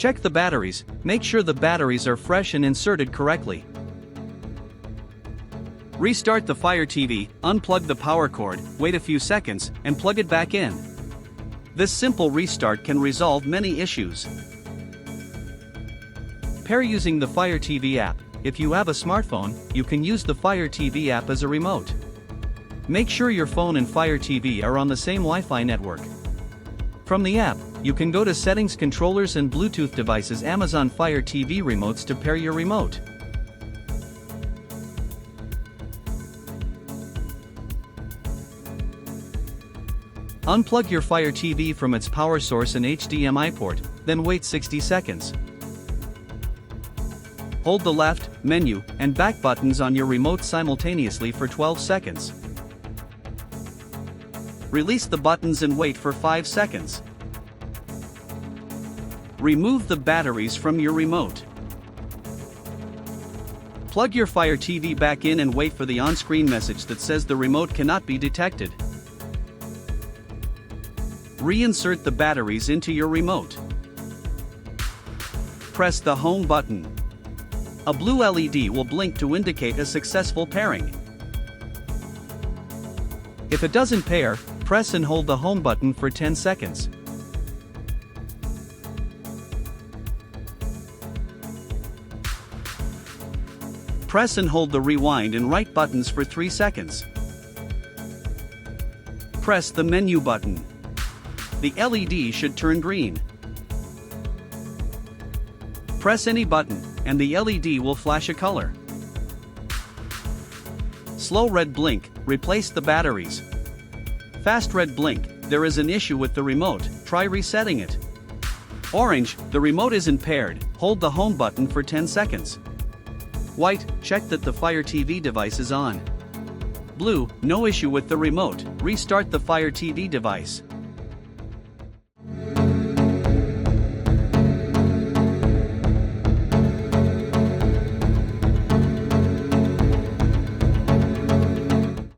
Check the batteries, make sure the batteries are fresh and inserted correctly. Restart the Fire TV, unplug the power cord, wait a few seconds, and plug it back in. This simple restart can resolve many issues. Pair using the Fire TV app. If you have a smartphone, you can use the Fire TV app as a remote. Make sure your phone and Fire TV are on the same Wi-Fi network. From the app, you can go to Settings, Controllers and Bluetooth Devices, Amazon Fire TV Remotes to pair your remote. Unplug your Fire TV from its power source and HDMI port, then wait 60 seconds. Hold the left, menu, and back buttons on your remote simultaneously for 12 seconds. Release the buttons and wait for 5 seconds. Remove the batteries from your remote. Plug your Fire TV back in and wait for the on-screen message that says the remote cannot be detected. Reinsert the batteries into your remote. Press the home button. A blue LED will blink to indicate a successful pairing. If it doesn't pair, press and hold the home button for 10 seconds. Press and hold the rewind and right buttons for 3 seconds. Press the menu button. The LED should turn green. Press any button, and the LED will flash a color. Slow red blink, replace the batteries. Fast red blink, there is an issue with the remote, try resetting it. Orange, the remote isn't paired, hold the home button for 10 seconds. White, check that the Fire TV device is on. Blue, no issue with the remote, restart the Fire TV device.